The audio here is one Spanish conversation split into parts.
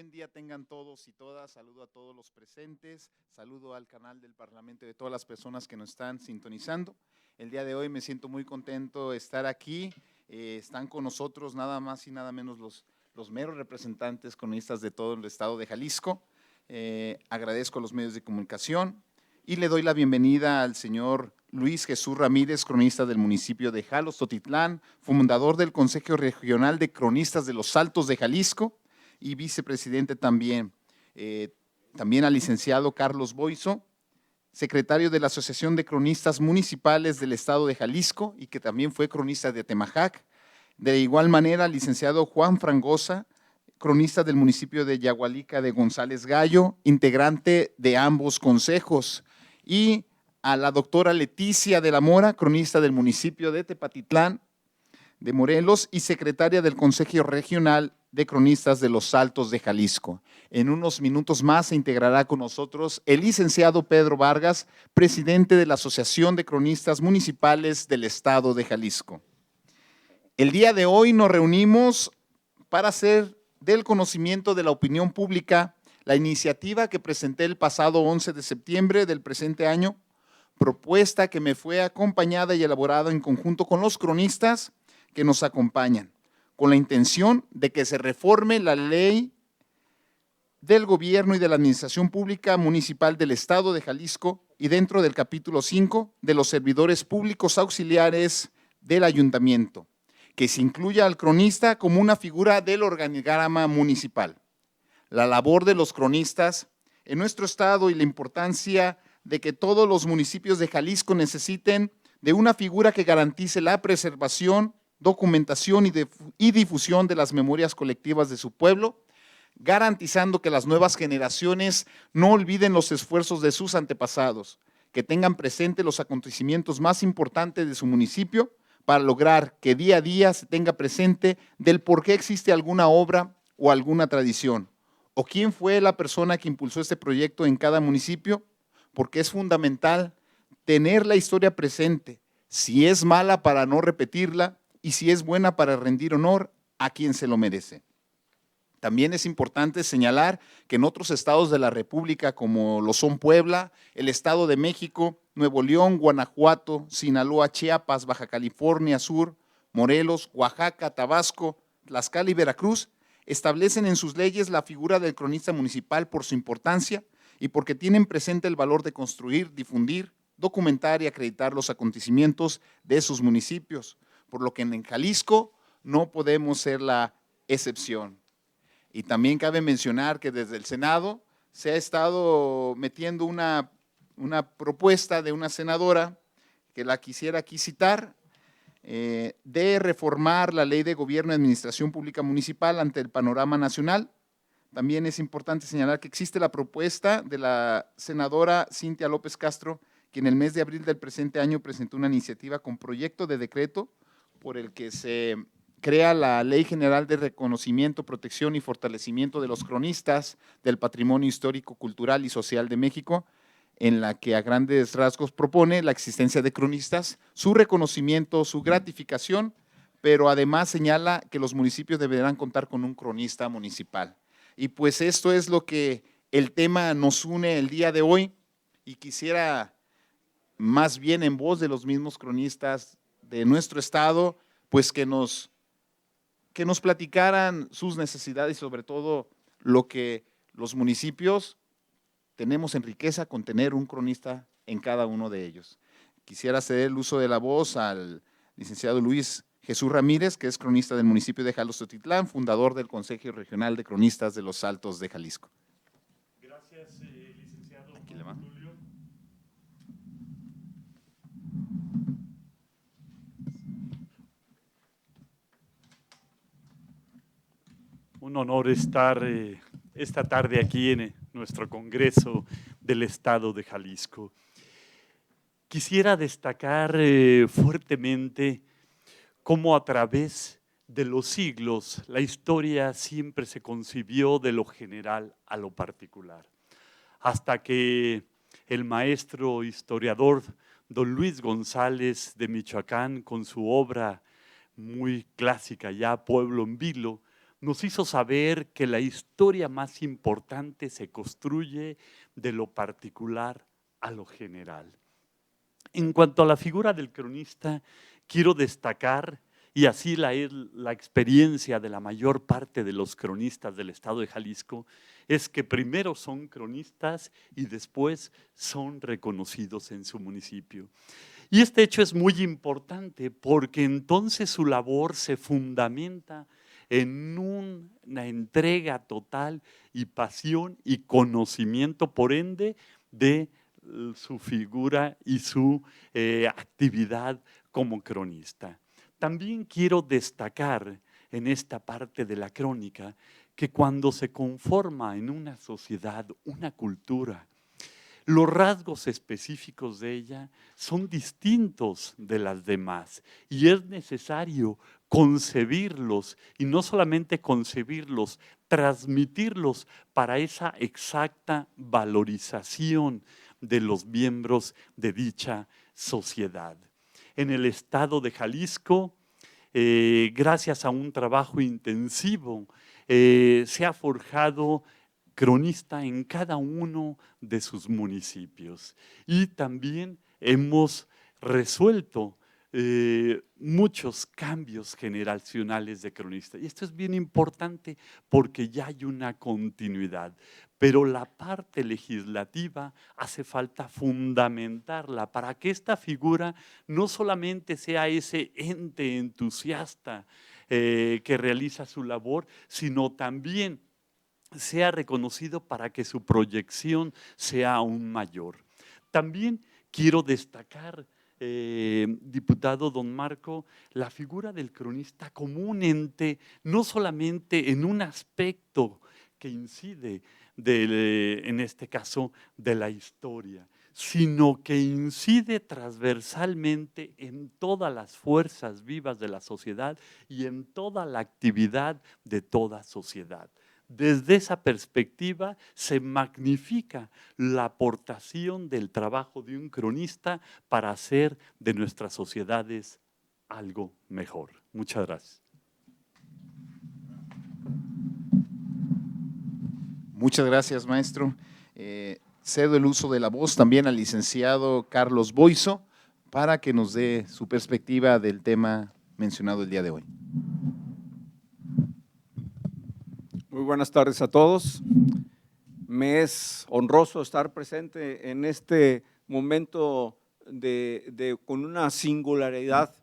buen día tengan todos y todas. Saludo a todos los presentes, saludo al canal del Parlamento de todas las personas que nos están sintonizando. El día de hoy me siento muy contento de estar aquí. Están con nosotros nada más y nada menos los meros representantes cronistas de todo el estado de Jalisco. Agradezco a los medios de comunicación y le doy la bienvenida al señor Luis Jesús Ramírez, cronista del municipio de Jalostotitlán, fundador del Consejo Regional de Cronistas de los Altos de Jalisco y vicepresidente también. También al licenciado Carlos Boiso, secretario de la Asociación de Cronistas Municipales del Estado de Jalisco y que también fue cronista de Atemajac. De igual manera, al licenciado Juan Frangosa, cronista del municipio de Yagualica de González Gallo, integrante de ambos consejos, y a la doctora Leticia de la Mora, cronista del municipio de Tepatitlán de Morelos y secretaria del Consejo Regional de Cronistas de los Altos de Jalisco. En unos minutos más se integrará con nosotros el licenciado Pedro Vargas, presidente de la Asociación de Cronistas Municipales del Estado de Jalisco. El día de hoy nos reunimos para hacer del conocimiento de la opinión pública la iniciativa que presenté el pasado 11 de septiembre del presente año, propuesta que me fue acompañada y elaborada en conjunto con los cronistas que nos acompañan, con la intención de que se reforme la ley del gobierno y de la administración pública municipal del Estado de Jalisco y dentro del capítulo 5 de los servidores públicos auxiliares del ayuntamiento, que se incluya al cronista como una figura del organigrama municipal. La labor de los cronistas en nuestro estado y la importancia de que todos los municipios de Jalisco necesiten de una figura que garantice la preservación, documentación y difusión de las memorias colectivas de su pueblo, garantizando que las nuevas generaciones no olviden los esfuerzos de sus antepasados, que tengan presente los acontecimientos más importantes de su municipio para lograr que día a día se tenga presente del por qué existe alguna obra o alguna tradición, o quién fue la persona que impulsó este proyecto en cada municipio, porque es fundamental tener la historia presente, si es mala para no repetirla y si es buena para rendir honor a quien se lo merece. También es importante señalar que en otros estados de la República, como lo son Puebla, el Estado de México, Nuevo León, Guanajuato, Sinaloa, Chiapas, Baja California Sur, Morelos, Oaxaca, Tabasco, Tlaxcala y Veracruz, establecen en sus leyes la figura del cronista municipal por su importancia y porque tienen presente el valor de construir, difundir, documentar y acreditar los acontecimientos de sus municipios, por lo que en Jalisco no podemos ser la excepción. Y también cabe mencionar que desde el Senado se ha estado metiendo una propuesta de una senadora que la quisiera aquí citar, de reformar la Ley de Gobierno y Administración Pública Municipal ante el panorama nacional. También es importante señalar que existe la propuesta de la senadora Cintia López Castro, que en el mes de abril del presente año presentó una iniciativa con proyecto de decreto por el que se crea la Ley General de Reconocimiento, Protección y Fortalecimiento de los Cronistas del Patrimonio Histórico, Cultural y Social de México, en la que a grandes rasgos propone la existencia de cronistas, su reconocimiento, su gratificación, pero además señala que los municipios deberán contar con un cronista municipal. Y pues esto es lo que el tema nos une el día de hoy y quisiera más bien en voz de los mismos cronistas de nuestro estado, pues que nos platicaran sus necesidades y sobre todo lo que los municipios tenemos en riqueza con tener un cronista en cada uno de ellos. Quisiera ceder el uso de la voz al licenciado Luis Jesús Ramírez, que es cronista del municipio de Jalostotitlán, fundador del Consejo Regional de Cronistas de los Altos de Jalisco. Gracias, licenciado Aquí le va. Julio. Un honor estar esta tarde aquí en nuestro Congreso del Estado de Jalisco. Quisiera destacar fuertemente cómo a través de los siglos la historia siempre se concibió de lo general a lo particular, hasta que el maestro historiador don Luis González de Michoacán, con su obra muy clásica ya, Pueblo en Vilo, nos hizo saber que la historia más importante se construye de lo particular a lo general. En cuanto a la figura del cronista, quiero destacar, y así es la experiencia de la mayor parte de los cronistas del estado de Jalisco, es que primero son cronistas y después son reconocidos en su municipio. Y este hecho es muy importante porque entonces su labor se fundamenta en una entrega total y pasión y conocimiento, por ende, de su figura y su actividad como cronista. También quiero destacar en esta parte de la crónica que cuando se conforma en una sociedad, una cultura, los rasgos específicos de ella son distintos de las demás y es necesario concebirlos y no solamente concebirlos, transmitirlos para esa exacta valorización de los miembros de dicha sociedad. En el estado de Jalisco, gracias a un trabajo intensivo, se ha forjado cronista en cada uno de sus municipios. Y también hemos resuelto muchos cambios generacionales de cronista. Y esto es bien importante porque ya hay una continuidad. Pero la parte legislativa hace falta fundamentarla para que esta figura no solamente sea ese ente entusiasta que realiza su labor, sino también sea reconocido para que su proyección sea aún mayor. También quiero destacar, diputado don Marco, la figura del cronista como un ente, no solamente en un aspecto que incide, en este caso, de la historia, sino que incide transversalmente en todas las fuerzas vivas de la sociedad y en toda la actividad de toda sociedad. Desde esa perspectiva se magnifica la aportación del trabajo de un cronista para hacer de nuestras sociedades algo mejor. Muchas gracias. Muchas gracias, maestro. Cedo el uso de la voz también al licenciado Carlos Boiso para que nos dé su perspectiva del tema mencionado el día de hoy. Muy buenas tardes a todos. Me es honroso estar presente en este momento con una singularidad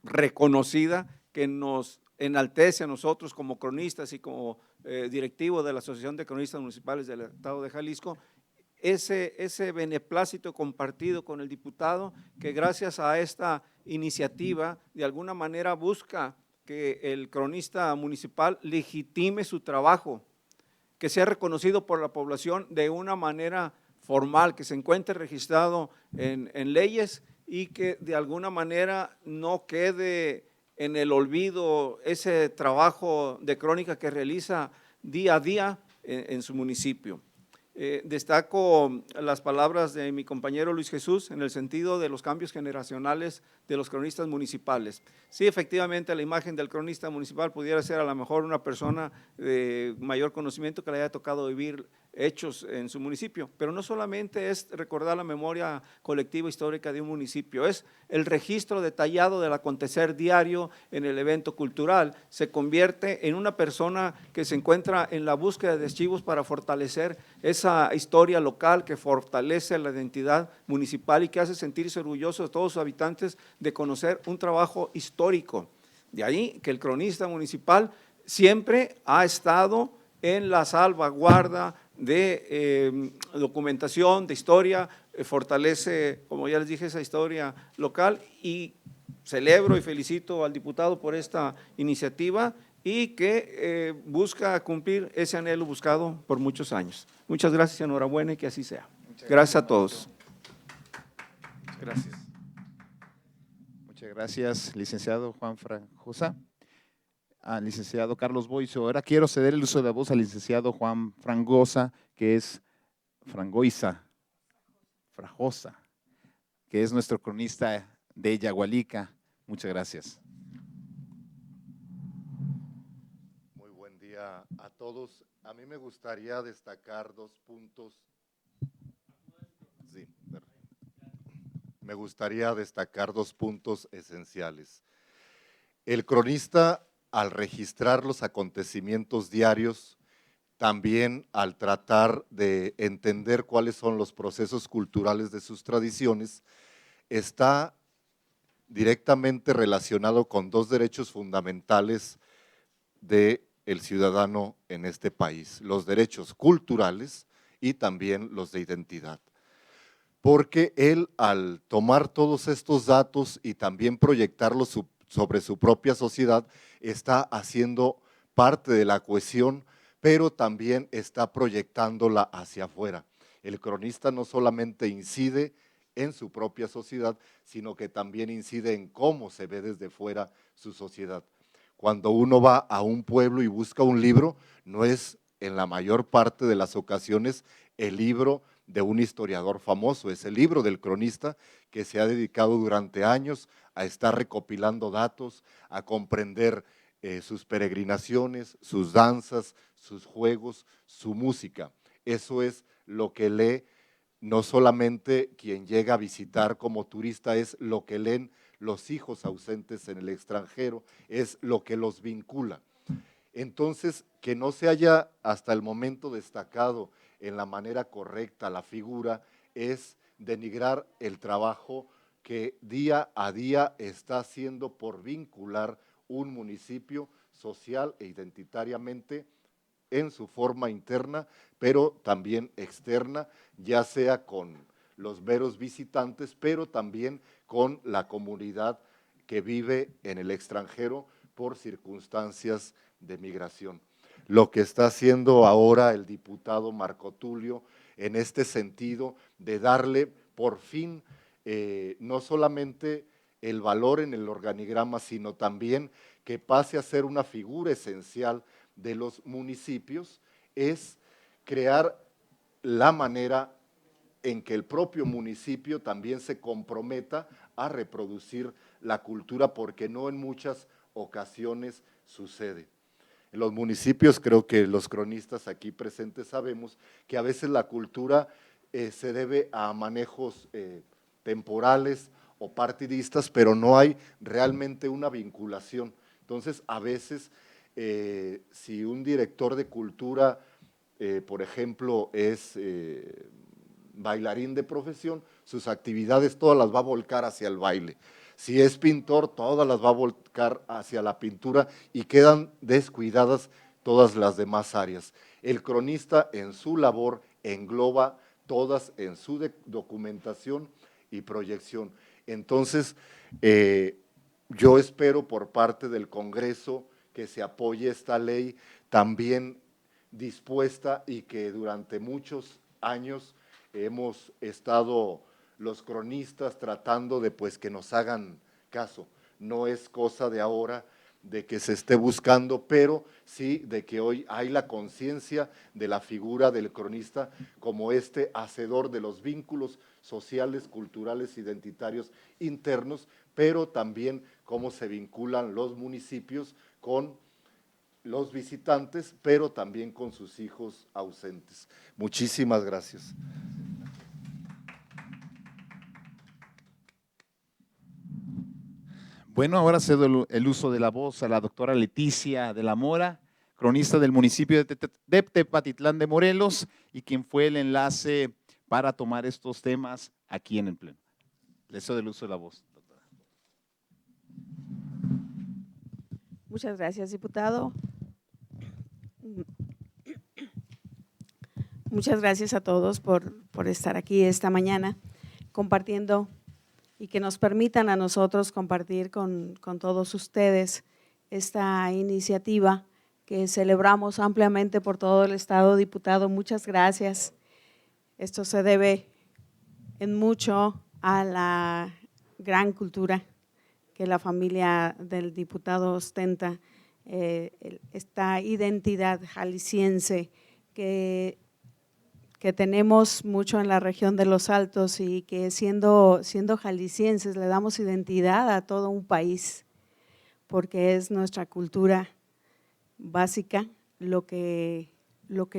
reconocida que nos enaltece a nosotros como cronistas y como directivo de la Asociación de Cronistas Municipales del Estado de Jalisco, ese beneplácito compartido con el diputado que gracias a esta iniciativa de alguna manera busca que el cronista municipal legitime su trabajo, que sea reconocido por la población de una manera formal, que se encuentre registrado en leyes y que de alguna manera no quede en el olvido ese trabajo de crónica que realiza día a día en su municipio. Destaco las palabras de mi compañero Luis Jesús en el sentido de los cambios generacionales de los cronistas municipales. Sí, efectivamente, la imagen del cronista municipal pudiera ser a lo mejor una persona de mayor conocimiento que le haya tocado vivir hechos en su municipio, pero no solamente es recordar la memoria colectiva histórica de un municipio, es el registro detallado del acontecer diario en el evento cultural. Se convierte en una persona que se encuentra en la búsqueda de archivos para fortalecer esa historia local que fortalece la identidad municipal y que hace sentirse orgulloso de todos sus habitantes de conocer un trabajo histórico. De ahí que el cronista municipal siempre ha estado en la salvaguarda de documentación, de historia, fortalece, como ya les dije, esa historia local y celebro y felicito al diputado por esta iniciativa y que busca cumplir ese anhelo buscado por muchos años. Muchas gracias y enhorabuena y que así sea. Gracias a todos. Muchas gracias. Muchas gracias, licenciado Juan Frangosa. Licenciado Carlos Boiso. Ahora quiero ceder el uso de la voz al licenciado Juan Fragosa, que es Fragosa, que es nuestro cronista de Yagualica. Muchas gracias. día a todos. A mí me gustaría destacar dos puntos. Sí, me gustaría destacar dos puntos esenciales. El cronista, al registrar los acontecimientos diarios, también al tratar de entender cuáles son los procesos culturales de sus tradiciones, está directamente relacionado con dos derechos fundamentales del ciudadano en este país, los derechos culturales y también los de identidad. Porque él, al tomar todos estos datos y también proyectarlos sobre su propia sociedad, está haciendo parte de la cohesión, pero también está proyectándola hacia afuera. El cronista no solamente incide en su propia sociedad, sino que también incide en cómo se ve desde fuera su sociedad. Cuando uno va a un pueblo y busca un libro, no es en la mayor parte de las ocasiones el libro de un historiador famoso, es el libro del cronista que se ha dedicado durante años a estar recopilando datos, a comprender sus peregrinaciones, sus danzas, sus juegos, su música. Eso es lo que lee no solamente quien llega a visitar como turista, es lo que leen los hijos ausentes en el extranjero, es lo que los vincula. Entonces, que no se haya hasta el momento destacado en la manera correcta la figura es denigrar el trabajo que día a día está haciendo por vincular un municipio social e identitariamente en su forma interna, pero también externa, ya sea con los meros visitantes, pero también con la comunidad que vive en el extranjero por circunstancias de migración. Lo que está haciendo ahora el diputado Marco Tulio en este sentido de darle por fin no solamente el valor en el organigrama, sino también que pase a ser una figura esencial de los municipios, es crear la manera en que el propio municipio también se comprometa a reproducir la cultura, porque no en muchas ocasiones sucede. En los municipios, creo que los cronistas aquí presentes sabemos que a veces la cultura se debe a manejos temporales o partidistas, pero no hay realmente una vinculación. Entonces, a veces, si un director de cultura, por ejemplo, es bailarín de profesión, sus actividades todas las va a volcar hacia el baile. Si es pintor, todas las va a volcar hacia la pintura y quedan descuidadas todas las demás áreas. El cronista en su labor engloba todas en su documentación y proyección. Entonces, yo espero por parte del Congreso que se apoye esta ley también dispuesta y que durante muchos años hemos estado los cronistas tratando de pues que nos hagan caso. No es cosa de ahora de que se esté buscando, pero sí de que hoy hay la conciencia de la figura del cronista como este hacedor de los vínculos sociales, culturales, identitarios internos, pero también cómo se vinculan los municipios con los visitantes, pero también con sus hijos ausentes. Muchísimas gracias. Bueno, ahora cedo el uso de la voz a la doctora Leticia de la Mora, cronista del municipio de Tepatitlán de Morelos y quien fue el enlace para tomar estos temas aquí en el Pleno. Le cedo el uso de la voz, doctora. Muchas gracias, diputado. Muchas gracias a todos por estar aquí esta mañana compartiendo y que nos permitan a nosotros compartir con todos ustedes esta iniciativa que celebramos ampliamente por todo el estado. Diputado, muchas gracias. Esto se debe en mucho a la gran cultura que la familia del diputado ostenta, esta identidad jalisciense que tenemos mucho en la región de los Altos y que siendo jaliscienses le damos identidad a todo un país, porque es nuestra cultura básica, lo que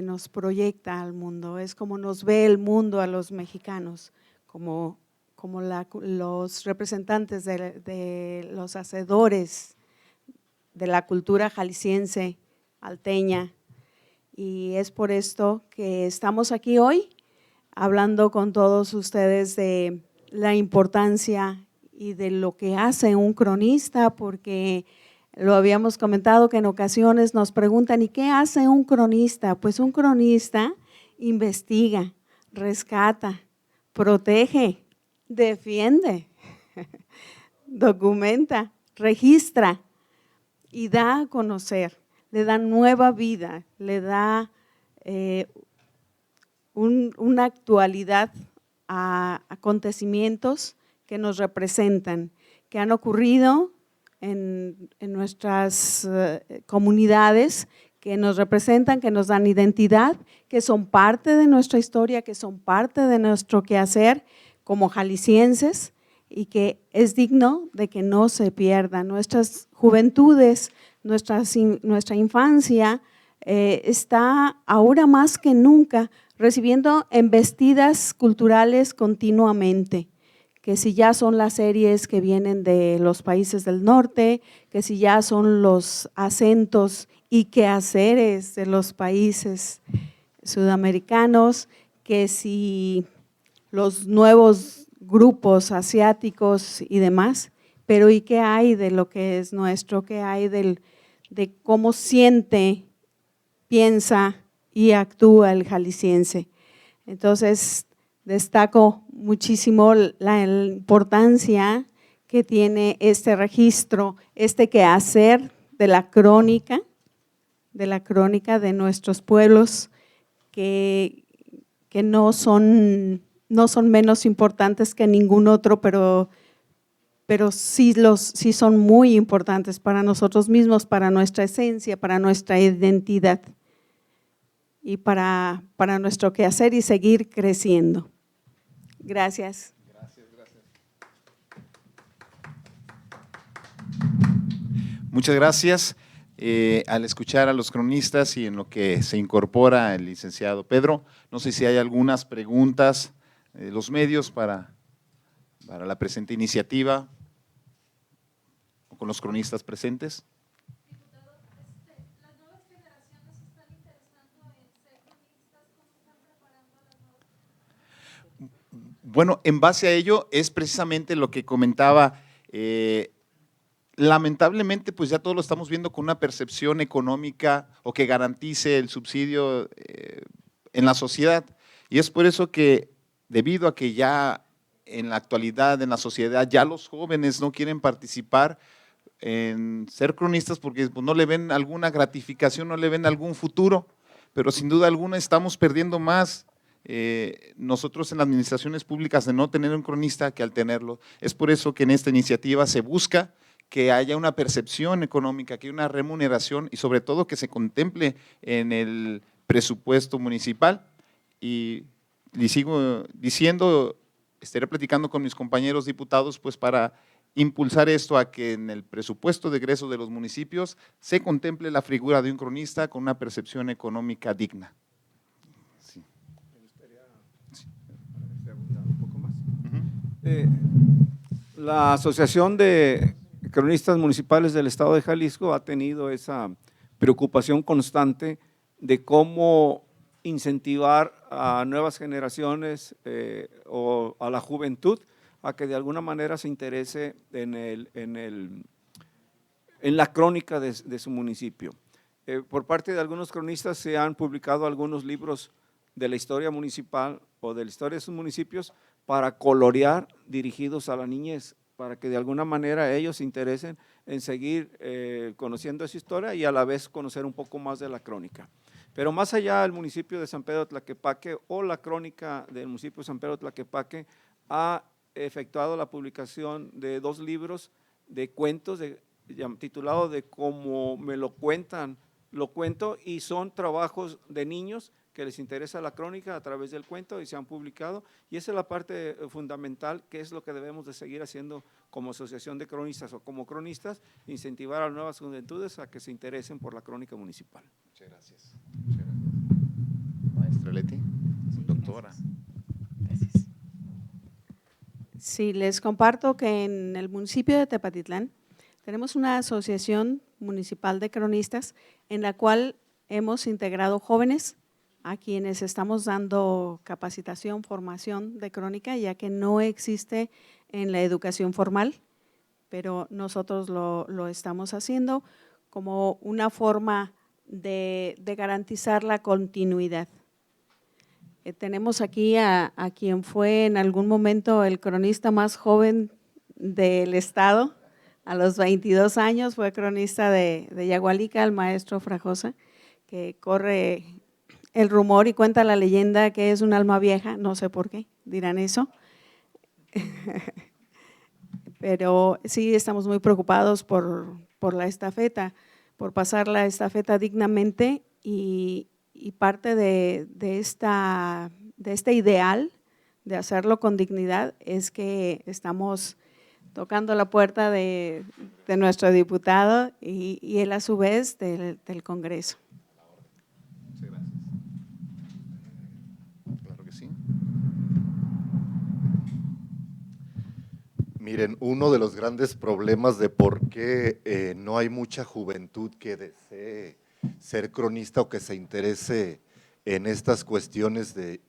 nos proyecta al mundo, es como nos ve el mundo a los mexicanos, como los representantes de los hacedores de la cultura jalisciense, alteña. Y es por esto que estamos aquí hoy hablando con todos ustedes de la importancia y de lo que hace un cronista, porque lo habíamos comentado que en ocasiones nos preguntan, ¿y qué hace un cronista? Pues un cronista investiga, rescata, protege, defiende, documenta, registra y da a conocer, le da nueva vida, le da una actualidad a acontecimientos que nos representan, que han ocurrido en nuestras comunidades, que nos representan, que nos dan identidad, que son parte de nuestra historia, que son parte de nuestro quehacer como jaliscienses y que es digno de que no se pierdan. Nuestras juventudes, nuestra infancia está ahora más que nunca recibiendo embestidas culturales continuamente, que si ya son las series que vienen de los países del norte, que si ya son los acentos y quehaceres de los países sudamericanos, que si los nuevos grupos asiáticos y demás, pero ¿y qué hay de lo que es nuestro? ¿Qué hay de cómo siente, piensa y actúa el jalisciense? Entonces, destaco muchísimo la importancia que tiene este registro, este quehacer de la crónica de nuestros pueblos, que no son menos importantes que ningún otro, pero sí son muy importantes para nosotros mismos, para nuestra esencia, para nuestra identidad y para nuestro quehacer y seguir creciendo. Gracias. Muchas gracias. Al escuchar a los cronistas y en lo que se incorpora el licenciado Pedro, no sé si hay algunas preguntas de los medios para la presente iniciativa o con los cronistas presentes. Diputado, las nuevas generaciones están interesando en ser cronistas, ¿cómo están preparando a las nuevas generaciones? Bueno, en base a ello es precisamente lo que comentaba. Lamentablemente, pues ya todos lo estamos viendo con una percepción económica o que garantice el subsidio en la sociedad. Y es por eso que, debido a que ya en la actualidad, en la sociedad, ya los jóvenes no quieren participar en ser cronistas porque pues, no le ven alguna gratificación, no le ven algún futuro, pero sin duda alguna estamos perdiendo más nosotros en las administraciones públicas de no tener un cronista que al tenerlo. Es por eso que en esta iniciativa se busca que haya una percepción económica, que haya una remuneración y sobre todo que se contemple en el presupuesto municipal. Y sigo diciendo, estaré platicando con mis compañeros diputados pues para impulsar esto a que en el presupuesto de egreso de los municipios se contemple la figura de un cronista con una percepción económica digna. Sí. La Asociación de Cronistas Municipales del Estado de Jalisco ha tenido esa preocupación constante de cómo incentivar a nuevas generaciones o a la juventud a que de alguna manera se interese en la crónica de su municipio. Por parte de algunos cronistas se han publicado algunos libros de la historia municipal o de la historia de sus municipios para colorear, dirigidos a la niñez, para que de alguna manera ellos se interesen en seguir conociendo esa historia y a la vez conocer un poco más de la crónica. Pero más allá, el municipio de San Pedro Tlaquepaque o la crónica del municipio de San Pedro Tlaquepaque ha efectuado la publicación de 2 libros de cuentos titulados de Como me lo cuentan, lo cuento, y son trabajos de niños que les interesa la crónica a través del cuento y se han publicado, y esa es la parte fundamental, que es lo que debemos de seguir haciendo como asociación de cronistas o como cronistas, incentivar a las nuevas juventudes a que se interesen por la crónica municipal. Muchas gracias. Muchas gracias. Maestra Leti, doctora. Gracias. Sí, les comparto que en el municipio de Tepatitlán tenemos una asociación municipal de cronistas en la cual hemos integrado jóvenes a quienes estamos dando capacitación, formación de crónica, ya que no existe en la educación formal, pero nosotros lo estamos haciendo como una forma de garantizar la continuidad. Tenemos aquí a quien fue en algún momento el cronista más joven del estado, a los 22 años fue cronista de Yagualica, el maestro Frajosa, que corre el rumor y cuenta la leyenda que es un alma vieja, no sé por qué, dirán eso. Pero sí estamos muy preocupados por la estafeta, por pasar la estafeta dignamente y parte de este ideal de hacerlo con dignidad es que estamos tocando la puerta de nuestro diputado y él a su vez del Congreso. Muchas gracias. Claro que sí. Miren, uno de los grandes problemas de por qué no hay mucha juventud que desee ser cronista o que se interese en estas cuestiones de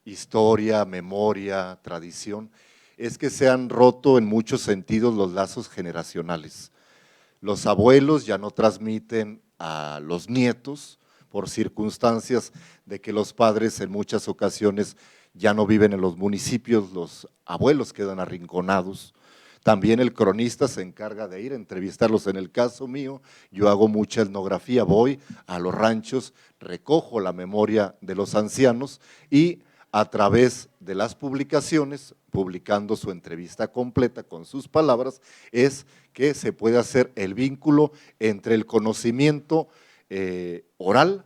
historia, memoria, tradición, es que se han roto en muchos sentidos los lazos generacionales. Los abuelos ya no transmiten a los nietos por circunstancias de que los padres en muchas ocasiones ya no viven en los municipios, los abuelos quedan arrinconados. También el cronista se encarga de ir a entrevistarlos. En el caso mío, yo hago mucha etnografía, voy a los ranchos, recojo la memoria de los ancianos y a través de las publicaciones, publicando su entrevista completa con sus palabras, es que se puede hacer el vínculo entre el conocimiento oral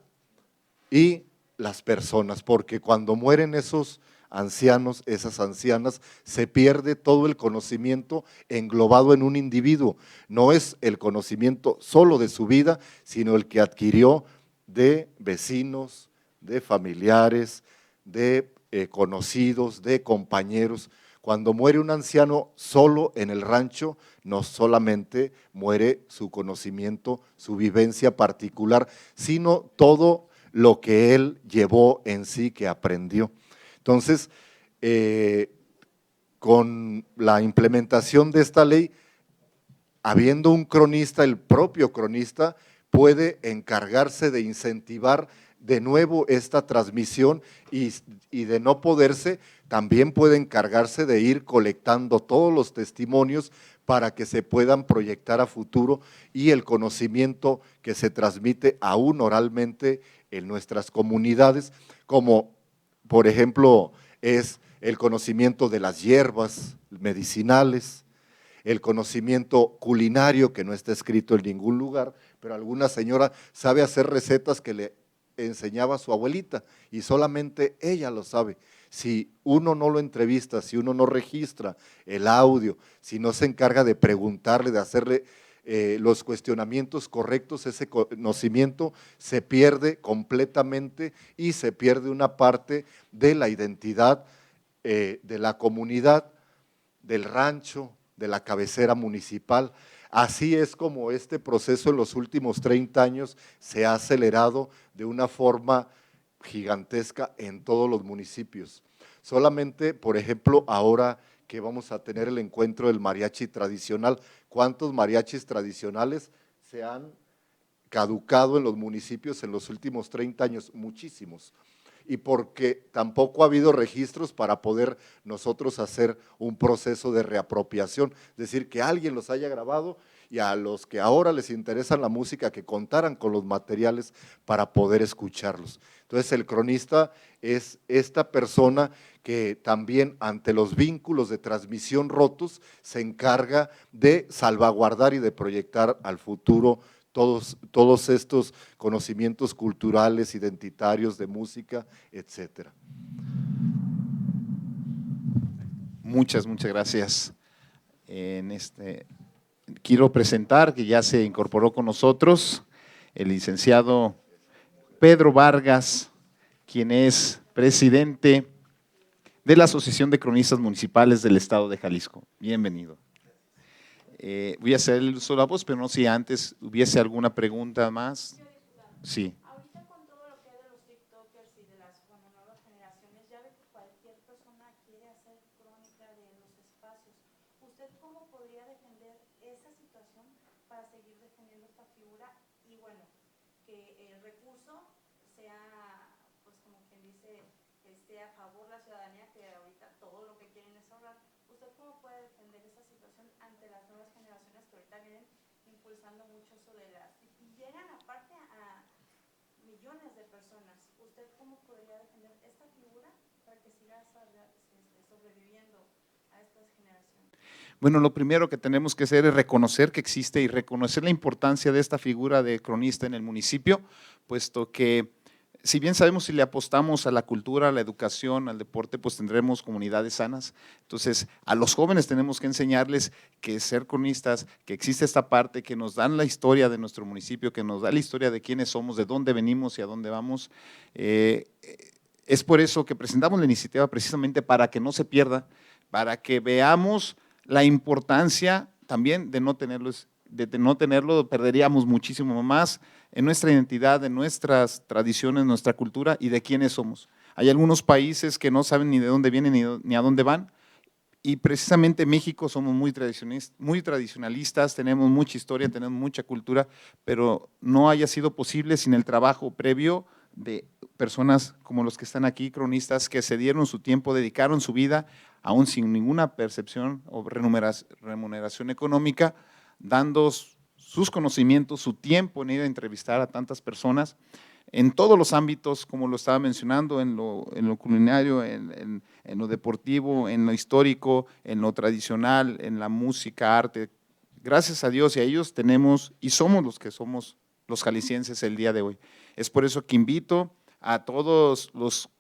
y las personas, porque cuando mueren esos ancianos, esas ancianas, se pierde todo el conocimiento englobado en un individuo. No es el conocimiento solo de su vida, sino el que adquirió de vecinos, de familiares, de conocidos, de compañeros. Cuando muere un anciano solo en el rancho, no solamente muere su conocimiento, su vivencia particular, sino todo lo que él llevó en sí, que aprendió. Entonces, con la implementación de esta ley, habiendo un cronista, el propio cronista puede encargarse de incentivar de nuevo esta transmisión y de no poderse, también puede encargarse de ir colectando todos los testimonios para que se puedan proyectar a futuro y el conocimiento que se transmite aún oralmente en nuestras comunidades, como por ejemplo es el conocimiento de las hierbas medicinales, el conocimiento culinario que no está escrito en ningún lugar, pero alguna señora sabe hacer recetas que le enseñaba a su abuelita y solamente ella lo sabe. Si uno no lo entrevista, si uno no registra el audio, si no se encarga de preguntarle, de hacerle los cuestionamientos correctos, ese conocimiento se pierde completamente y se pierde una parte de la identidad de la comunidad, del rancho, de la cabecera municipal. Así es como este proceso en los últimos 30 años se ha acelerado de una forma gigantesca en todos los municipios. Solamente, por ejemplo, ahora que vamos a tener el encuentro del mariachi tradicional, ¿cuántos mariachis tradicionales se han caducado en los municipios en los últimos 30 años? Muchísimos. Y porque tampoco ha habido registros para poder nosotros hacer un proceso de reapropiación, es decir, que alguien los haya grabado y a los que ahora les interesa la música, que contaran con los materiales para poder escucharlos. Entonces el cronista es esta persona que también ante los vínculos de transmisión rotos se encarga de salvaguardar y de proyectar al futuro todos estos conocimientos culturales, identitarios, de música, etcétera. Muchas gracias. Quiero presentar que ya se incorporó con nosotros el licenciado Pedro Vargas, quien es presidente de la Asociación de Cronistas Municipales del Estado de Jalisco. Bienvenido. Voy a hacer el uso de la voz, pero no sé si antes hubiese alguna pregunta más. Sí. Ahorita con todo lo que hay de los TikTokers y de las nuevas generaciones, ya ve que cualquier persona quiere hacer crónica de los espacios. ¿Usted cómo podría defender esa situación para seguir defendiendo esta figura? Y bueno, que el recurso sea, pues como quien dice, esté a favor de la ciudadanía, que ahorita todo lo que quieren es ahorrar. ¿Usted cómo puede defender esa situación ante las nuevas generaciones que ahorita vienen impulsando mucho eso de las… y llegan aparte a millones de personas? ¿Usted cómo podría defender esta figura para que siga sobreviviendo a estas generaciones? Bueno, lo primero que tenemos que hacer es reconocer que existe y reconocer la importancia de esta figura de cronista en el municipio, puesto que si bien sabemos si le apostamos a la cultura, a la educación, al deporte, pues tendremos comunidades sanas. Entonces, a los jóvenes tenemos que enseñarles que ser cronistas, que existe esta parte, que nos dan la historia de nuestro municipio, que nos da la historia de quiénes somos, de dónde venimos y a dónde vamos. Es por eso que presentamos la iniciativa precisamente para que no se pierda, para que veamos la importancia también de no tenerlo, perderíamos muchísimo más en nuestra identidad, en nuestras tradiciones, nuestra cultura y de quiénes somos. Hay algunos países que no saben ni de dónde vienen ni a dónde van, y precisamente México somos muy tradicionalistas, tenemos mucha historia, tenemos mucha cultura, pero no haya sido posible sin el trabajo previo de personas como los que están aquí, cronistas, que se dieron su tiempo, dedicaron su vida, aún sin ninguna percepción o remuneración económica, dando sus conocimientos, su tiempo en ir a entrevistar a tantas personas en todos los ámbitos, como lo estaba mencionando, en lo culinario, en lo deportivo, en lo histórico, en lo tradicional, en la música, arte. Gracias a Dios y a ellos tenemos y somos los que somos los jaliscienses el día de hoy. Es por eso que invito a todos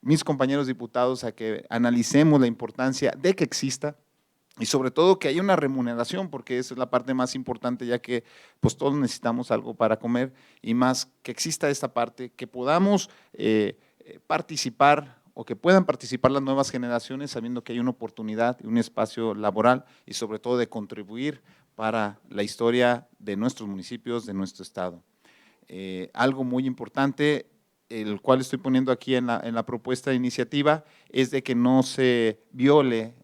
mis compañeros diputados a que analicemos la importancia de que exista y sobre todo que haya una remuneración, porque esa es la parte más importante, ya que pues todos necesitamos algo para comer, y más que exista esta parte, que podamos participar o que puedan participar las nuevas generaciones sabiendo que hay una oportunidad y un espacio laboral y sobre todo de contribuir para la historia de nuestros municipios, de nuestro estado. Algo muy importante, el cual estoy poniendo aquí en la propuesta de iniciativa, es de que no se viole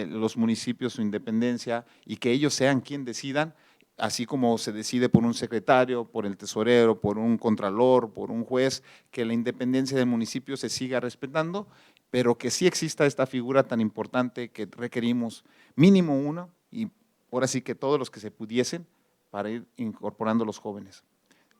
los municipios su independencia y que ellos sean quien decidan, así como se decide por un secretario, por el tesorero, por un contralor, por un juez, que la independencia del municipio se siga respetando, pero que sí exista esta figura tan importante que requerimos mínimo uno, y ahora sí que todos los que se pudiesen, para ir incorporando a los jóvenes.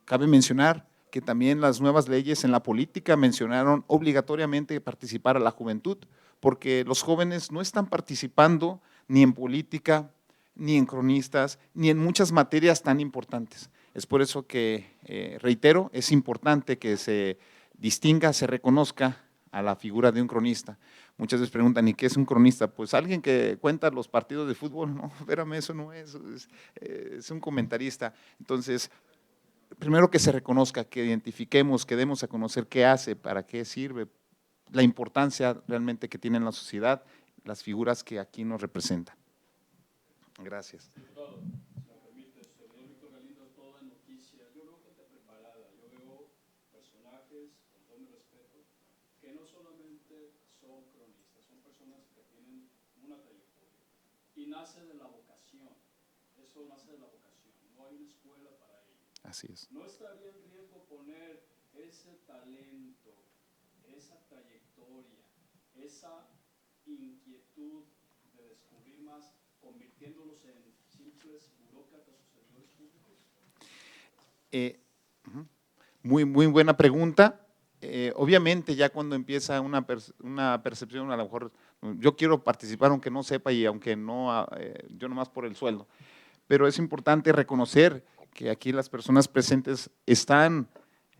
Cabe mencionar que también las nuevas leyes en la política mencionaron obligatoriamente participar a la juventud, porque los jóvenes no están participando ni en política, ni en cronistas, ni en muchas materias tan importantes. Es por eso que, reitero, es importante que se distinga, se reconozca a la figura de un cronista. Muchas veces preguntan, ¿y qué es un cronista? Pues alguien que cuenta los partidos de fútbol. No, espérame, eso no es un comentarista. Entonces, primero que se reconozca, que identifiquemos, que demos a conocer qué hace, para qué sirve, la importancia realmente que tiene en la sociedad, las figuras que aquí nos representan. Gracias. Diputado, si me permite, señor Víctor Galindo, toda noticia. Yo veo gente preparada, yo veo personajes, con todo mi respeto, que no solamente son cronistas, son personas que tienen una trayectoria y nace de la vocación. Eso nace de la vocación, no hay una escuela para ello. Así es. ¿No estaría en riesgo poner ese talento, esa trayectoria, esa inquietud de descubrir más, convirtiéndolos en simples burócratas o servidores públicos? Muy buena pregunta. Obviamente ya cuando empieza una percepción, a lo mejor yo quiero participar aunque no sepa y aunque no, yo nomás por el sueldo, pero es importante reconocer que aquí las personas presentes están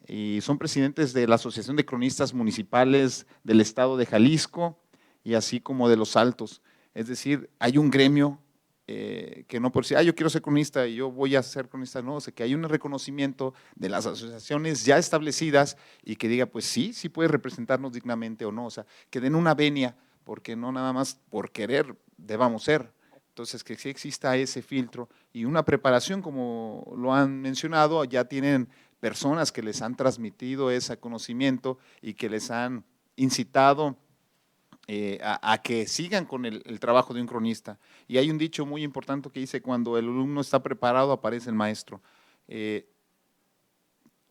y son presidentes de la Asociación de Cronistas Municipales del Estado de Jalisco y así como de los Altos. Es decir, hay un gremio que no por decir, yo quiero ser cronista y yo voy a ser cronista, no, o sea, que hay un reconocimiento de las asociaciones ya establecidas y que diga, pues sí, sí puede representarnos dignamente o no, o sea, que den una venia, porque no nada más por querer debamos ser. Entonces, que sí exista ese filtro y una preparación, como lo han mencionado, ya tienen personas que les han transmitido ese conocimiento y que les han incitado a que sigan con el trabajo de un cronista. Y hay un dicho muy importante que dice, cuando el alumno está preparado, aparece el maestro.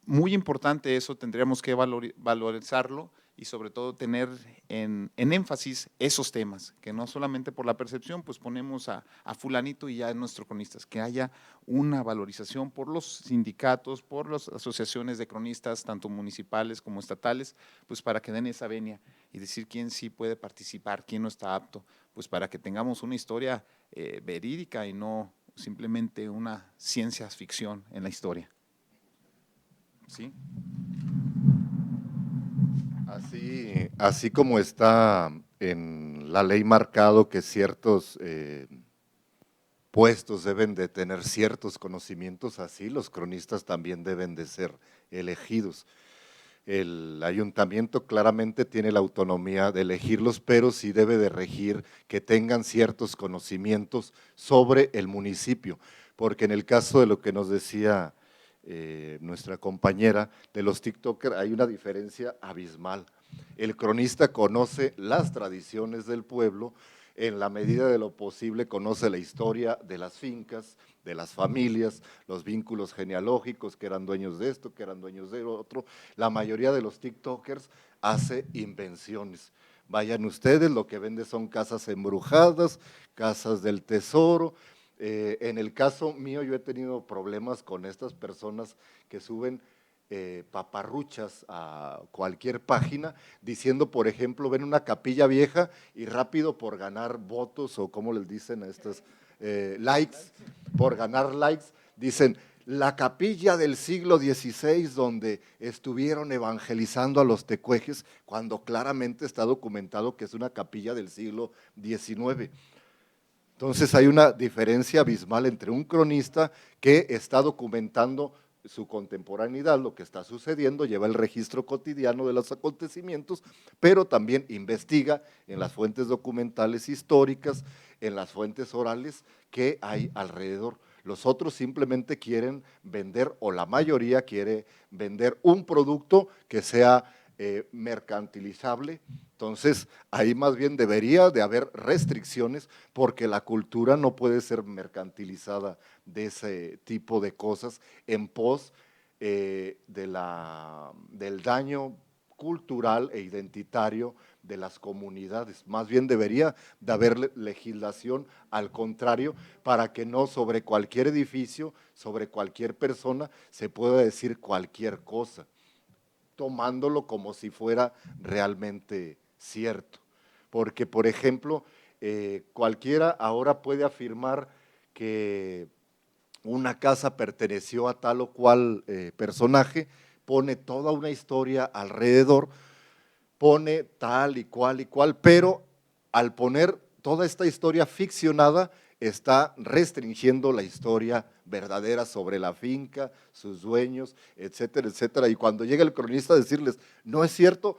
Muy importante eso, tendríamos que valorizarlo y sobre todo tener en énfasis esos temas, que no solamente por la percepción, pues ponemos a fulanito y ya es nuestro cronista, que haya una valorización por los sindicatos, por las asociaciones de cronistas, tanto municipales como estatales, pues para que den esa venia y decir quién sí puede participar, quién no está apto, pues para que tengamos una historia verídica y no simplemente una ciencia ficción en la historia. ¿Sí? Así como está en la ley marcado que ciertos puestos deben de tener ciertos conocimientos, así los cronistas también deben de ser elegidos. El ayuntamiento claramente tiene la autonomía de elegirlos, pero sí debe de regir que tengan ciertos conocimientos sobre el municipio, porque en el caso de lo que nos decía nuestra compañera de los TikTokers, hay una diferencia abismal. El cronista conoce las tradiciones del pueblo, en la medida de lo posible conoce la historia de las fincas, de las familias, los vínculos genealógicos, que eran dueños de esto, que eran dueños de otro. La mayoría de los TikTokers hace invenciones. Vayan ustedes, lo que vende son casas embrujadas, casas del tesoro. En el caso mío, yo he tenido problemas con estas personas que suben paparruchas a cualquier página, diciendo, por ejemplo, ven una capilla vieja y rápido por ganar votos, o como les dicen a estas likes, por ganar likes, dicen, la capilla del siglo XVI donde estuvieron evangelizando a los tecuejes, cuando claramente está documentado que es una capilla del siglo XIX. Entonces hay una diferencia abismal entre un cronista que está documentando su contemporaneidad, lo que está sucediendo, lleva el registro cotidiano de los acontecimientos, pero también investiga en las fuentes documentales históricas, en las fuentes orales que hay alrededor. Los otros simplemente quieren vender, o la mayoría quiere vender un producto que sea mercantilizable. Entonces, ahí más bien debería de haber restricciones, porque la cultura no puede ser mercantilizada de ese tipo de cosas en pos del daño cultural e identitario de las comunidades. Más bien debería de haber legislación al contrario, para que no sobre cualquier edificio, sobre cualquier persona, se pueda decir cualquier cosa, tomándolo como si fuera realmente cierto. Porque, por ejemplo, cualquiera ahora puede afirmar que una casa perteneció a tal o cual personaje, pone toda una historia alrededor, pone tal y cual, pero al poner toda esta historia ficcionada, está restringiendo la historia verdadera sobre la finca, sus dueños, etcétera, etcétera. Y cuando llega el cronista a decirles, no es cierto,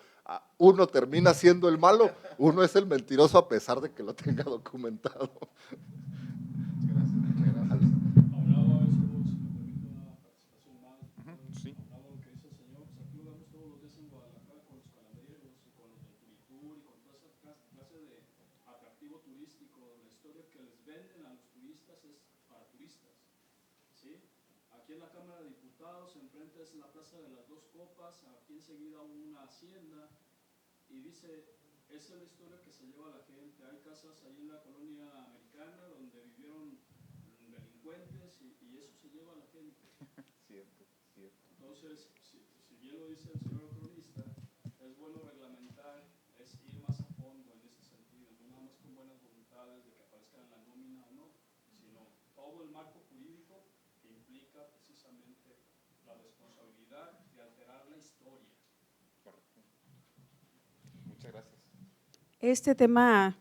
uno termina siendo el malo, uno es el mentiroso a pesar de que lo tenga documentado. Sí. Aquí en la Cámara de Diputados, enfrente es la Plaza de las Dos Copas, aquí enseguida una hacienda, y dice, esa es la historia que se lleva a la gente. Hay casas ahí en la colonia americana donde vivieron delincuentes y eso se lleva a la gente. Cierto. Entonces, si bien lo dice el señor cronista, es bueno reglamentar, es ir más a fondo en ese sentido, no nada más con buenas voluntades de que aparezca en la nómina o no, sino todo el marco jurídico que implica precisamente divulgar y alterar la historia. Muchas gracias. Este tema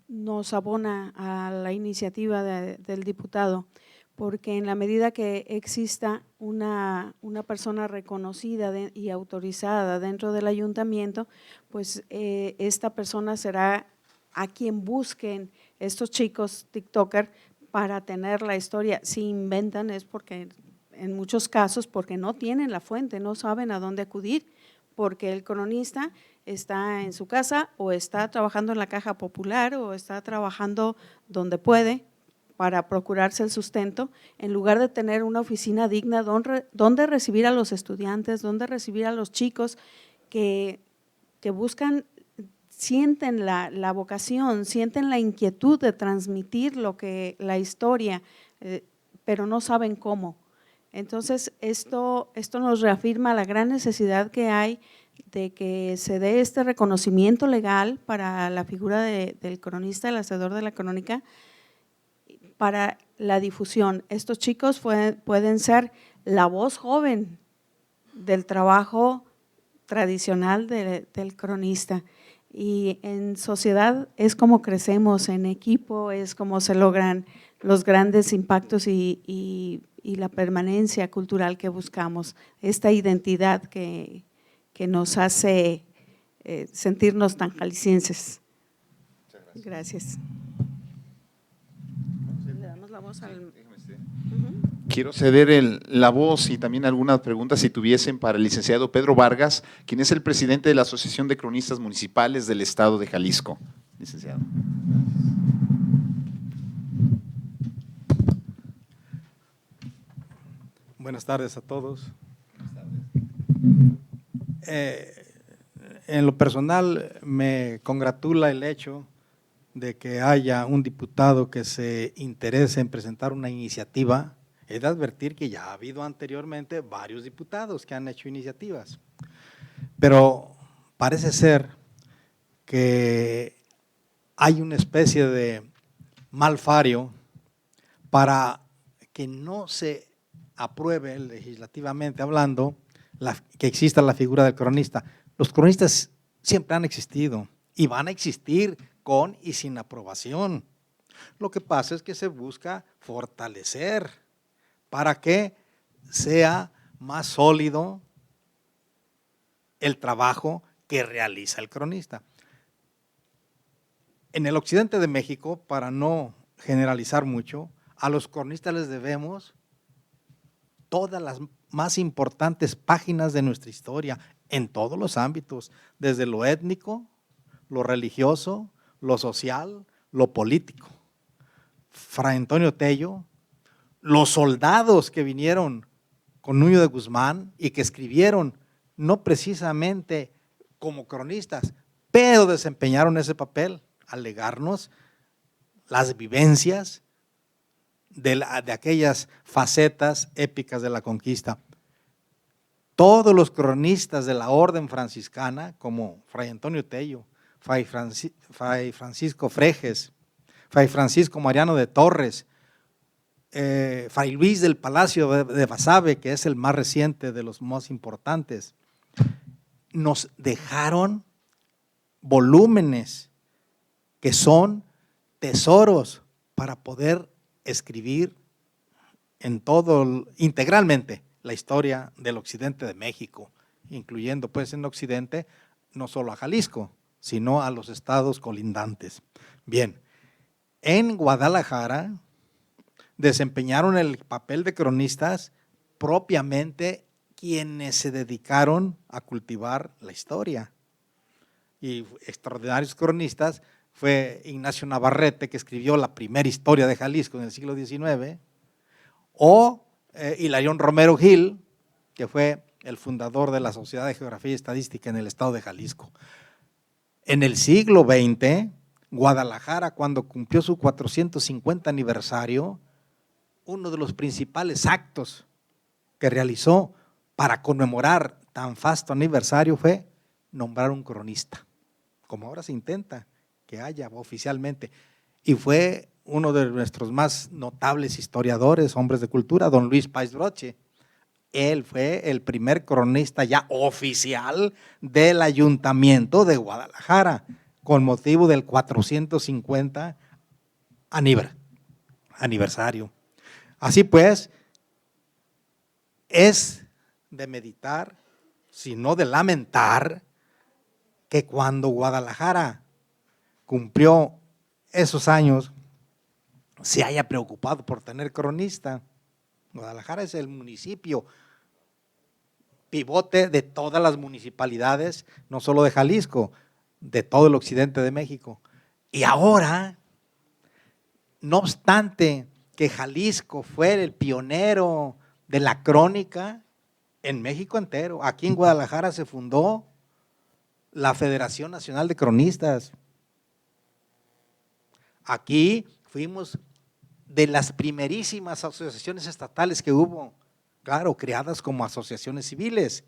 nos abona a la iniciativa del diputado, porque en la medida que exista una persona reconocida y autorizada dentro del ayuntamiento, pues esta persona será a quien busquen estos chicos TikToker para tener la historia. Si inventan es porque, en muchos casos, porque no tienen la fuente, no saben a dónde acudir, porque el cronista está en su casa o está trabajando en la Caja Popular o está trabajando donde puede para procurarse el sustento, en lugar de tener una oficina digna donde recibir a los estudiantes, donde recibir a los chicos que buscan, sienten la vocación, sienten la inquietud de transmitir la historia, pero no saben cómo. Entonces, esto nos reafirma la gran necesidad que hay de que se dé este reconocimiento legal para la figura del cronista, el hacedor de la crónica, para la difusión. Estos chicos pueden ser la voz joven del trabajo tradicional del cronista, y en sociedad es como crecemos, en equipo es como se logran los grandes impactos y la permanencia cultural que buscamos, esta identidad que nos hace sentirnos tan jaliscienses. Muchas gracias. Gracias. Le damos la voz al… Quiero ceder la voz y también algunas preguntas, si tuviesen, para el licenciado Pedro Vargas, quien es el presidente de la Asociación de Cronistas Municipales del Estado de Jalisco. Licenciado. Buenas tardes a todos. En lo personal me congratula el hecho de que haya un diputado que se interese en presentar una iniciativa. He de advertir que ya ha habido anteriormente varios diputados que han hecho iniciativas, pero parece ser que hay una especie de malfario para que no se apruebe legislativamente hablando que exista la figura del cronista. Los cronistas siempre han existido y van a existir con y sin aprobación. Lo que pasa es que se busca fortalecer para que sea más sólido el trabajo que realiza el cronista. En el occidente de México, para no generalizar mucho, a los cronistas les debemos todas las más importantes páginas de nuestra historia en todos los ámbitos, desde lo étnico, lo religioso, lo social, lo político. Fray Antonio Tello, los soldados que vinieron con Nuño de Guzmán y que escribieron no precisamente como cronistas, pero desempeñaron ese papel al legarnos las vivencias de aquellas facetas épicas de la conquista. Todos los cronistas de la orden franciscana, como Fray Antonio Tello, Fray Francisco Freges, Fray Francisco Mariano de Torres, Fray Luis del Palacio de Basabe, que es el más reciente de los más importantes, nos dejaron volúmenes que son tesoros para poder escribir integralmente la historia del occidente de México, incluyendo pues en occidente no solo a Jalisco, sino a los estados colindantes. Bien, en Guadalajara desempeñaron el papel de cronistas propiamente quienes se dedicaron a cultivar la historia. Y extraordinarios cronistas fue Ignacio Navarrete, que escribió la primera historia de Jalisco en el siglo XIX, o Hilarión Romero Gil, que fue el fundador de la Sociedad de Geografía y Estadística en el estado de Jalisco. En el siglo XX, Guadalajara, cuando cumplió su 450 aniversario, uno de los principales actos que realizó para conmemorar tan vasto aniversario fue nombrar un cronista, como ahora se intenta que haya oficialmente, y fue uno de nuestros más notables historiadores, hombres de cultura, don Luis Páez Broche, Él fue el primer cronista ya oficial del Ayuntamiento de Guadalajara, con motivo del 450 aniversario. Así pues, es de meditar, sino de lamentar, que cuando Guadalajara cumplió esos años, se haya preocupado por tener cronista. Guadalajara es el municipio pivote de todas las municipalidades, no solo de Jalisco, de todo el occidente de México. Y ahora, no obstante que Jalisco fue el pionero de la crónica en México entero, aquí en Guadalajara se fundó la Federación Nacional de Cronistas. Aquí fuimos de las primerísimas asociaciones estatales que hubo, claro, creadas como asociaciones civiles.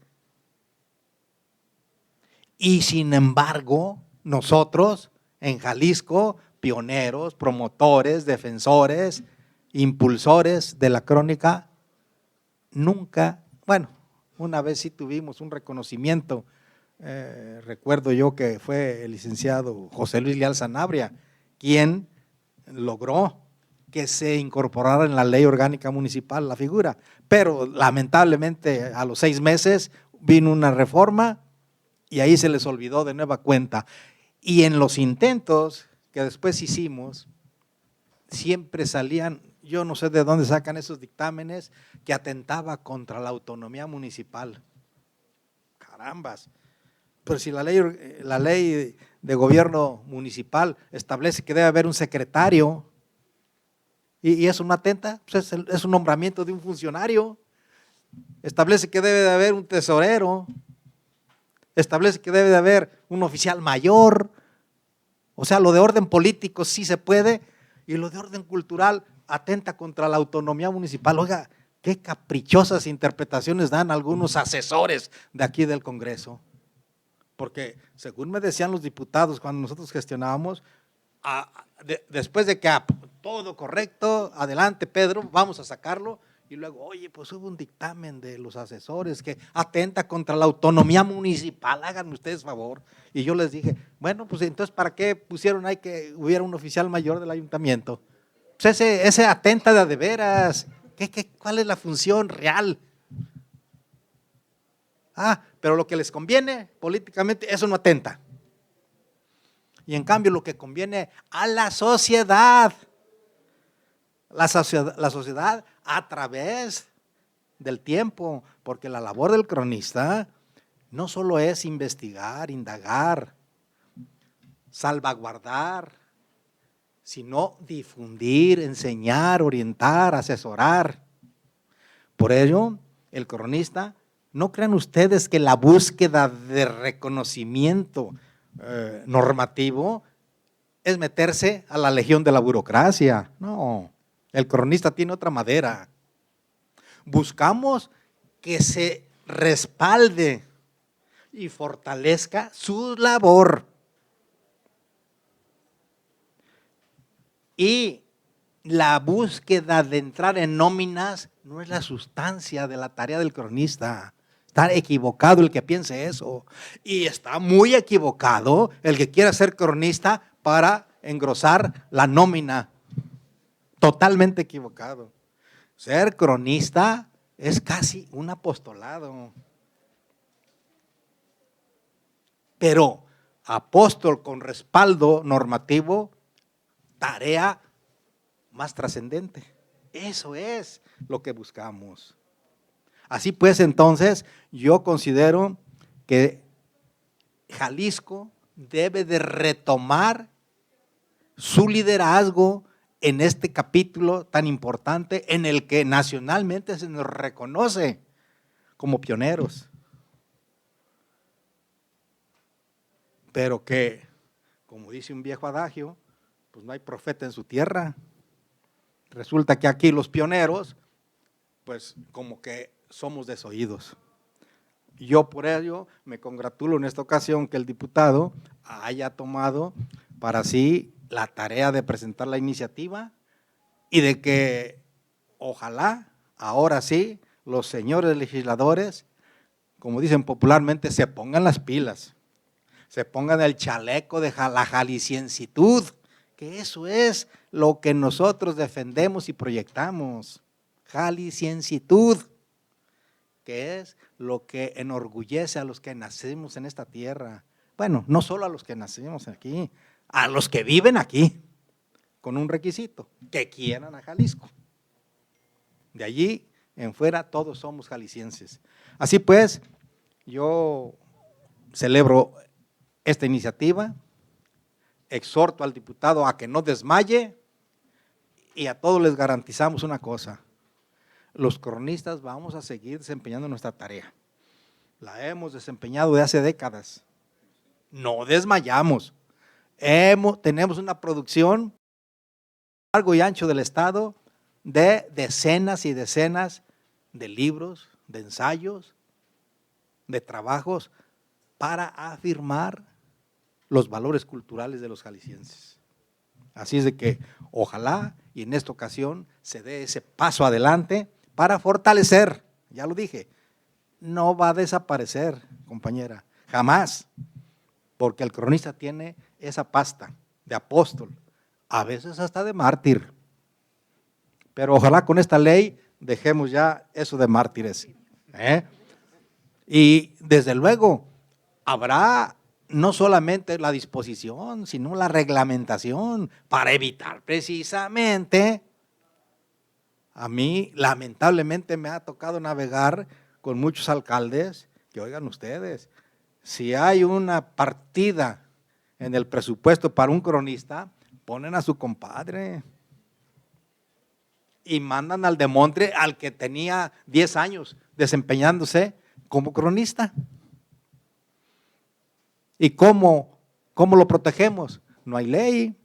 Y sin embargo, nosotros en Jalisco, pioneros, promotores, defensores, impulsores de la crónica, nunca, bueno, una vez sí tuvimos un reconocimiento, recuerdo yo que fue el licenciado José Luis Leal Sanabria, quien logró que se incorporara en la ley orgánica municipal la figura, pero lamentablemente a los 6 meses vino una reforma y ahí se les olvidó de nueva cuenta. Y en los intentos que después hicimos, siempre salían, yo no sé de dónde sacan esos dictámenes, que atentaba contra la autonomía municipal. Carambas. Pero si la ley de gobierno municipal establece que debe haber un secretario, y eso no atenta, pues es un nombramiento de un funcionario. Establece que debe de haber un tesorero, establece que debe de haber un oficial mayor. O sea, lo de orden político sí se puede, y lo de orden cultural atenta contra la autonomía municipal. Oiga, qué caprichosas interpretaciones dan algunos asesores de aquí del Congreso. Porque según me decían los diputados cuando nosotros gestionábamos, después de que todo correcto, adelante Pedro, vamos a sacarlo, y luego, oye, pues hubo un dictamen de los asesores que atenta contra la autonomía municipal, háganme ustedes favor. Y yo les dije, bueno, pues entonces, ¿para qué pusieron ahí que hubiera un oficial mayor del ayuntamiento? Pues ese atenta de veras, ¿cuál es la función real? Pero lo que les conviene políticamente, eso no atenta. Y en cambio lo que conviene a la sociedad a través del tiempo, porque la labor del cronista no solo es investigar, indagar, salvaguardar, sino difundir, enseñar, orientar, asesorar. Por ello, el cronista, no crean ustedes que la búsqueda de reconocimiento normativo es meterse a la legión de la burocracia. No, el cronista tiene otra madera. Buscamos que se respalde y fortalezca su labor. Y la búsqueda de entrar en nóminas no es la sustancia de la tarea del cronista. Está equivocado el que piense eso. Y está muy equivocado el que quiera ser cronista para engrosar la nómina. Totalmente equivocado. Ser cronista es casi un apostolado. Pero apóstol con respaldo normativo, tarea más trascendente. Eso es lo que buscamos. Así pues, entonces, yo considero que Jalisco debe de retomar su liderazgo en este capítulo tan importante en el que nacionalmente se nos reconoce como pioneros. Pero que, como dice un viejo adagio, pues no hay profeta en su tierra. Resulta que aquí los pioneros, pues como que somos desoídos. Yo por ello me congratulo en esta ocasión que el diputado haya tomado para sí la tarea de presentar la iniciativa y de que ojalá ahora sí los señores legisladores, como dicen popularmente, se pongan las pilas, se pongan el chaleco de la jalisciensitud, que eso es lo que nosotros defendemos y proyectamos, jalisciensitud, que es lo que enorgullece a los que nacimos en esta tierra. Bueno, no solo a los que nacimos aquí, a los que viven aquí, con un requisito, que quieran a Jalisco. De allí en fuera todos somos jaliscienses. Así pues, yo celebro esta iniciativa, exhorto al diputado a que no desmaye y a todos les garantizamos una cosa: los cronistas vamos a seguir desempeñando nuestra tarea. La hemos desempeñado de hace décadas. No desmayamos. Tenemos una producción a largo y ancho del estado de decenas y decenas de libros, de ensayos, de trabajos para afirmar los valores culturales de los jaliscienses. Así es de que ojalá y en esta ocasión se dé ese paso adelante para fortalecer, ya lo dije, no va a desaparecer, compañera, jamás, porque el cronista tiene esa pasta de apóstol, a veces hasta de mártir. Pero ojalá con esta ley dejemos ya eso de mártires. Y desde luego habrá no solamente la disposición, sino la reglamentación para evitar precisamente. A mí lamentablemente me ha tocado navegar con muchos alcaldes que, oigan ustedes, si hay una partida en el presupuesto para un cronista, ponen a su compadre y mandan al demontre al que tenía 10 años desempeñándose como cronista. ¿Y cómo lo protegemos? No hay ley.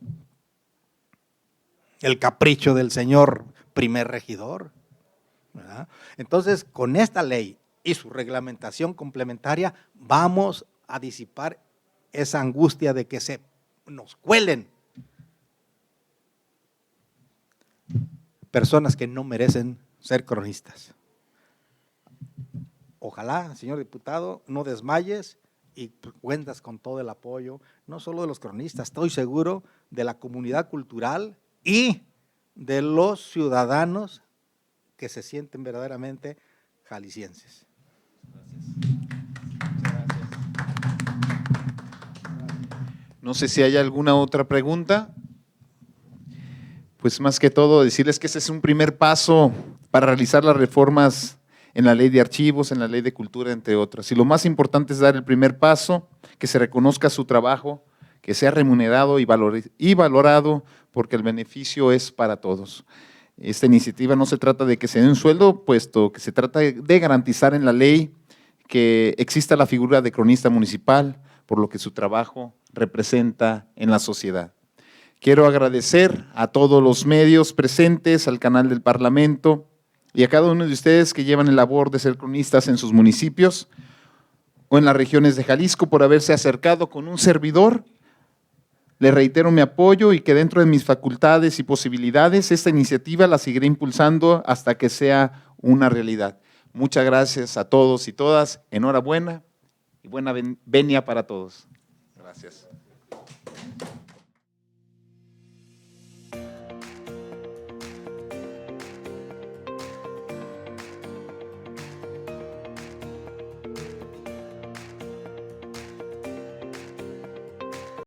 El capricho del señor primer regidor, ¿verdad? Entonces, con esta ley y su reglamentación complementaria, vamos a disipar esa angustia de que se nos cuelen personas que no merecen ser cronistas. Ojalá, señor diputado, no desmayes y cuentas con todo el apoyo, no solo de los cronistas, estoy seguro de la comunidad cultural y de los ciudadanos que se sienten verdaderamente jaliscienses. No sé si hay alguna otra pregunta. Pues más que todo decirles que ese es un primer paso para realizar las reformas en la ley de archivos, en la ley de cultura, entre otras. Y lo más importante es dar el primer paso, que se reconozca su trabajo, que sea remunerado y valorado, porque el beneficio es para todos. Esta iniciativa no se trata de que se dé un sueldo, puesto que se trata de garantizar en la ley que exista la figura de cronista municipal, por lo que su trabajo representa en la sociedad. Quiero agradecer a todos los medios presentes, al canal del Parlamento y a cada uno de ustedes que llevan el labor de ser cronistas en sus municipios o en las regiones de Jalisco por haberse acercado con un servidor. Le reitero mi apoyo y que dentro de mis facultades y posibilidades esta iniciativa la seguiré impulsando hasta que sea una realidad. Muchas gracias a todos y todas, enhorabuena y buena venia para todos. Gracias.